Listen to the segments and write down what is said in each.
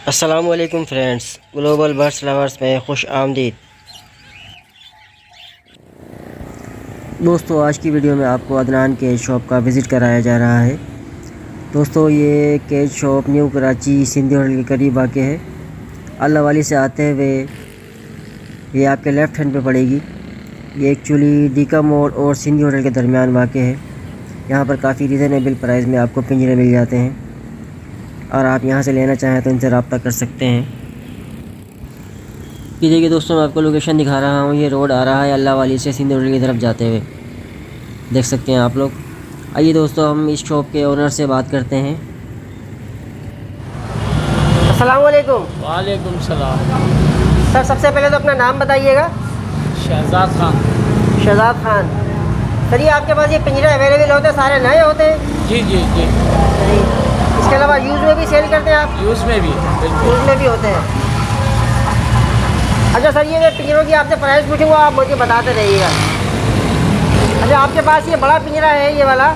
अस्सलामुअलैकुम friends, global birds lovers में खुश आमदीद। दोस्तों, आज की वीडियो में आपको अदनान केज शॉप का विज़िट कराया जा रहा है। दोस्तों, ये cage shop new Karachi Sindhi hotel के करीब वाक़ है। अल्लाह वाली से आते हुए ये आपके लेफ़्ट हैंड पे पड़ेगी। ये एक्चुअली डीका मोड़ और सिंधी होटल के दरमियान वाक़ है। यहाँ पर काफ़ी रीज़नेबल प्राइस में आपको पिंजरे मिल जाते हैं और आप यहाँ से लेना चाहें तो इनसे रब्ता कर सकते हैं। ये देखिए दोस्तों, मैं आपको लोकेशन दिखा रहा हूँ। ये रोड आ रहा है अल्लाह वाली से सिंधी होटल की तरफ जाते हुए, देख सकते हैं आप लोग। आइए दोस्तों, हम इस शॉप के ओनर से बात करते हैं। अस्सलाम वालेकुम। वालेकुम सलाम। सर, सबसे पहले तो अपना नाम बताइएगा। शहजाद खान। शहजाद खान। सर, ये आपके पास ये पिंजरे अवेलेबल होते हैं, सारे नए होते हैं? जी जी जी। इसके अलावा यूज़ में भी सेल करते हैं आप? यूज़ में भी, यूज़ में भी होते हैं। अच्छा सर, ये मैं पिंजरों की आपसे प्राइस पूछूंगा, आप मुझे बताते रहिएगा। अच्छा, आपके पास ये बड़ा पिंजरा है, ये वाला,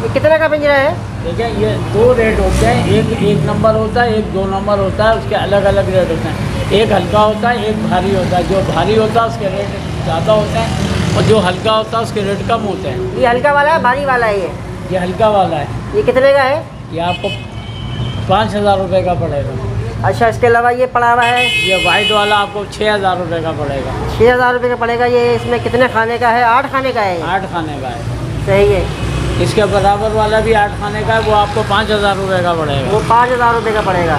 ये कितने का पिंजरा है? देखिए, ये दो रेट होते हैं। एक नंबर होता है, एक 2 नंबर होता है। उसके अलग अलग रेट होते हैं। एक हल्का होता है, एक भारी होता है। जो भारी होता है उसके रेट ज़्यादा होते हैं और जो हल्का होता है उसके रेट कम होते हैं। ये हल्का वाला है, भारी वाला है? ये हल्का वाला है। ये कितने का है? ये आपको 5,000 रुपये का पड़ेगा। अच्छा, इसके अलावा ये पड़ा हुआ है, ये वाइट वाला आपको 6,000 रुपये का पड़ेगा। 6,000 रुपये का पड़ेगा। ये इसमें कितने खाने का है? 8 खाने का है? 8 खाने का है। सही है। इसके बराबर वाला भी 8 खाने का है, वो आपको 5,000 रुपये का पड़ेगा। वो 5,000 रुपये का पड़ेगा।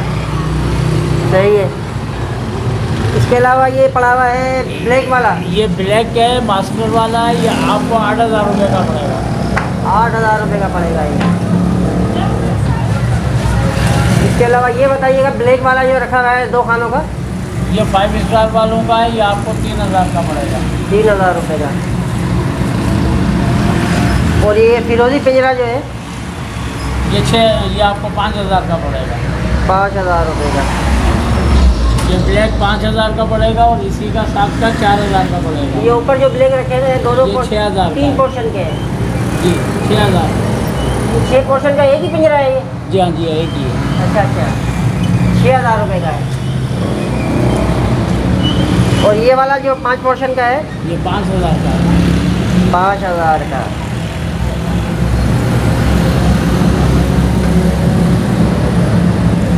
सही है। इसके अलावा ये पड़ा हुआ है ब्लैक वाला, ये ब्लैक है, मास्टर वाला है। ये आपको 8,000 रुपये का पड़ेगा। 8,000 रुपये का पड़ेगा ये। इसके अलावा ये बताइएगा, ब्लैक वाला जो रखा हुआ है 2 खानों का, ये 5 स्टार वालों का है। ये आपको 3,000 का पड़ेगा। 3,000 रुपये का। और ये फिरोजी पिंजरा जो है, ये आपको 5,000 का पड़ेगा। 5,000 रुपये का। ये ब्लैक 5,000 का पड़ेगा और इसी का साथ का 4,000 का पड़ेगा। ये ऊपर जो ब्लैक रखे हैं दोनों ये 6,000 का 3 है। पोर्शन के हैं? जी, 6,000। 6 पोर्शन का एक ही पिंजरा है ये? जी हाँ जी, एक ही है। अच्छा अच्छा, 6,000 रुपये का है। और ये वाला जो 5 पोर्शन का है? ये 5,000 का है। 5,000 का।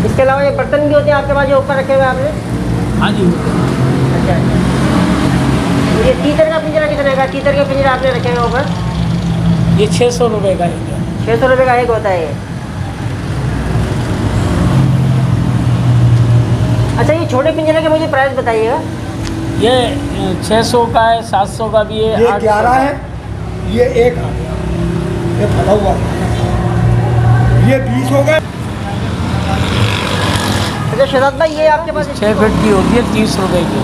इसके अलावा ये बर्तन भी होते हैं आपके पास जो ऊपर रखे हुए हैं आपने? हाँ जी। अच्छा अच्छा। ये तीतर का पिंजरा कितने का? तीतर के पिंजरा आपने रखे हुए ऊपर? ये 600 रुपये का है। 600 रुपये का एक होता है ये। अच्छा, ये छोटे पिंजरे के मुझे प्राइस बताइएगा। ये 600 का है, 700 का भी है। ये 11 है, ये 1 आ गया, ये फला हुआ है। ये 20 हो गए। अच्छा शहजाद भाई, ये आपके पास 6 फीट की होती है, 30 रुपये की।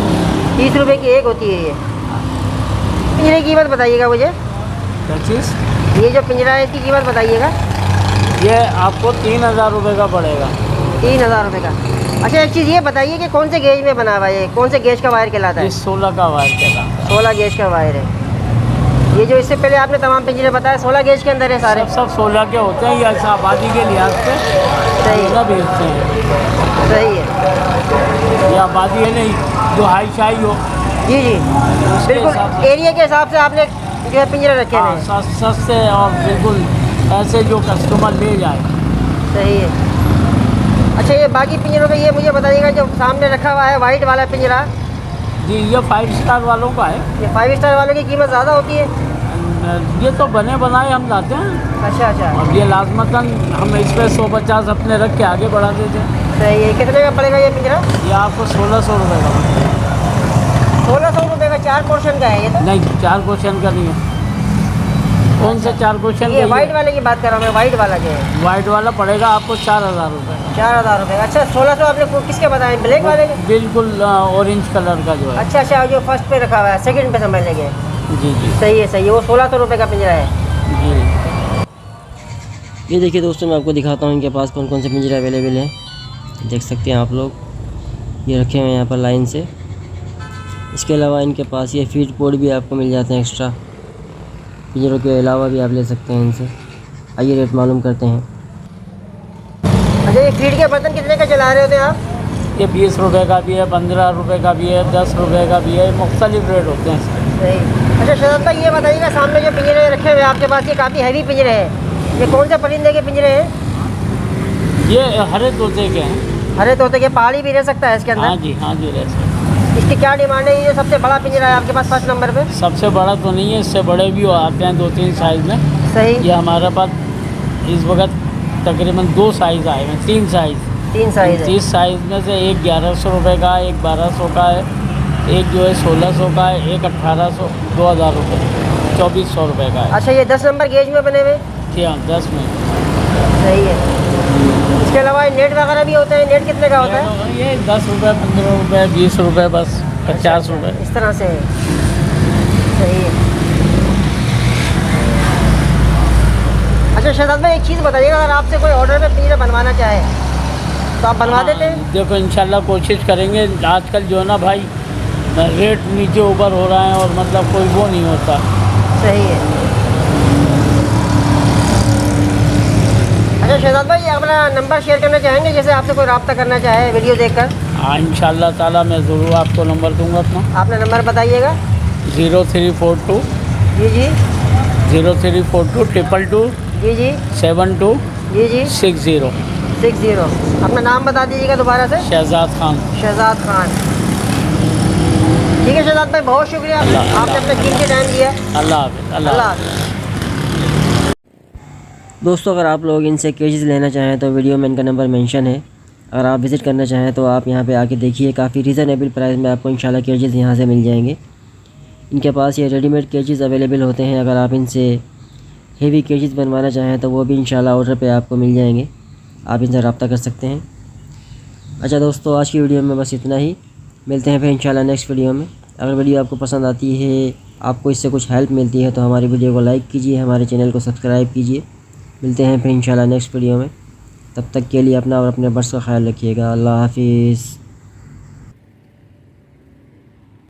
30 रुपये की एक होती है ये। पिंजरे की कीमत बताइएगा मुझे। क्या चीज़? ये जो पिंजरा है इसकी कीमत बताइएगा। ये आपको 3,000 रुपये का पड़ेगा। 3,000 रुपये का। अच्छा, एक चीज़ ये बताइए कि कौन से गेज में बना हुआ है? कौन से गेज का वायर कहलाता है? ये 16 का वायर कहलाता है। 16 गेज का वायर है। ये जो इससे पहले आपने तमाम पिंजरे बताए 16 गेज के अंदर है सारे? सब 16 के होते हैं। ये ऐसा आबादी के लिहाज से सही है। 16 बेचते हैं। सही है। ये आबादी है नहीं जो हाई शाई हो। जी जी, उसके बिल्कुल हिसाब से। एरिया के हिसाब से आपने जो है पिंजरे रखे हुए हाँ, हैं। सस्ते और बिल्कुल ऐसे जो कस्टमर ले जाए। सही है। अच्छा, ये बाकी पिंजरों का ये मुझे बताइएगा, जो सामने रखा हुआ है वाइट वाला पिंजरा, जी, ये 5 स्टार वालों का है। ये 5 स्टार वालों की कीमत ज़्यादा होती है? ये तो बने बनाए हम लाते हैं। अच्छा अच्छा। अब ये लाजमतन हम इस पर 150 अपने रख के आगे बढ़ा देते हैं। सही है। कितने का पड़ेगा ये पिंजरा? ये आपको 1,600 रुपये का पड़ेगा। 1,600 रुपये का 4 पोर्शन का है ये तो? नहीं, 4 क्वेश्चन का नहीं है। कौन से 4 क्वेश्चन? ये वाइट वाले की बात कर रहा हूँ मैं, वाइट वाला जो है। वाइट वाला पड़ेगा आपको 4,000 रुपये। 4,000 रुपये का। अच्छा, 1,600 आपने किसके बताए? ब्लैक वाले के? बिल्कुल ऑरेंज कलर का जो है। अच्छा अच्छा, जो फर्स्ट पे रखा हुआ है, सेकंड पे समझ लेंगे। जी जी सही है सही है। वो 1,600 रुपये का पिंजरा है। जी। ये देखिए दोस्तों, मैं आपको दिखाता हूँ इनके पास कौन कौन से पिंजरे अवेलेबल हैं। देख सकते हैं आप लोग, ये रखे हुए हैं यहाँ पर लाइन से। इसके अलावा इनके पास ये फीड पोर्ट भी आपको मिल जाते हैं एक्स्ट्रा। पिंजरों के अलावा भी आप ले सकते हैं इनसे। आइए रेट मालूम करते हैं। अच्छा, ये फीड के बर्तन कितने का चला रहे होते हैं आप? ये 20 रुपए का भी है, 15 रुपए का भी है, 10 रुपए का भी है, मुख्तलिफ रेट होते हैं इसके। सही। अच्छा शहजाद भाई, ये बताइएगा, सामने जो पिंजरे रखे हुए हैं आपके पास, ये काफ़ी हैवी पिंजरे हैं, ये कौन से परिंदे के पिंजरे हैं? ये हरे तोते के हैं। हरे तोते के? पहाड़ी भी रह सकता है इसके अंदर? हाँ जी रह सकते। इसकी क्या डिमांड है? ये सबसे बड़ा पिंजरा है आपके पास फर्स्ट नंबर पे? सबसे बड़ा तो नहीं है, इससे बड़े भी आते हैं 2-3 साइज़ में। सही। ये हमारे पास इस वक्त तकरीबन 2 साइज़ आए हैं, 3 साइज़। 3 साइज़ है। इस साइज़ में से एक 1100 रुपये का, एक 1200 का है, एक जो है 1600 का है, एक 1800, 2000 रुपये, 2400 रुपये का है। अच्छा, ये 10 नंबर गेज में बने हुए? हाँ, 10 में। सही है। इसके अलावा नेट वगैरह भी होते हैं, नेट कितने का होता है? ये 10 रुपये, 15 रुपये, 20 रुपये, बस 50 रुपये। इस तरह से है। सही है। अच्छा शहजाद भाई, एक चीज़ बताइएगा, अगर आपसे कोई ऑर्डर पे पिंजरा बनवाना चाहे तो आप बनवा देते हैं? देखो इंशाल्लाह कोशिश करेंगे। आजकल जो है ना भाई, रेट नीचे ऊपर हो रहा है और मतलब कोई वो नहीं होता। सही है। अच्छा शहजाद भाई, अपना नंबर शेयर करना चाहेंगे, जैसे आपसे कोई रब्ता करना चाहे वीडियो देखकर? हाँ इंशाल्लाह ताला मैं ज़रूर आपको नंबर दूंगा अपना। आपने नंबर बताइएगा। 0342 जी जी 0342 222 जी जी 72 जी जी 60। 60। अपना नाम बता दीजिएगा दोबारा से। शहजाद खान। शहजाद खान। ठीक है शहजाद भाई, बहुत शुक्रिया, आपने अपना कीमती टाइम दिया। अल्लाह हाफ़िज़। अल्लाह हाफ़िज़। दोस्तों, अगर आप लोग इनसे केजेस लेना चाहें तो वीडियो में इनका नंबर मेंशन है। अगर आप विज़िट करना चाहें तो आप यहां पे आके देखिए, काफ़ी रीज़नेबल प्राइस में आपको इंशाल्लाह केजेस यहां से मिल जाएंगे। इनके पास ये रेडीमेड केजेस अवेलेबल होते हैं। अगर आप इनसे हेवी केजेस बनवाना चाहें तो वो भी इंशाल्लाह ऑर्डर पे आपको मिल जाएंगे, आप इनसे रब्ता कर सकते हैं। अच्छा दोस्तों, आज की वीडियो में बस इतना ही। मिलते हैं फिर इंशाल्लाह नेक्स्ट वीडियो में। अगर वीडियो आपको पसंद आती है, आपको इससे कुछ हेल्प मिलती है, तो हमारी वीडियो को लाइक कीजिए, हमारे चैनल को सब्सक्राइब कीजिए। मिलते हैं फिर इंशाल्लाह नेक्स्ट वीडियो में। तब तक के लिए अपना और अपने बर्ड्स का ख्याल रखिएगा। अल्लाह हाफिज़।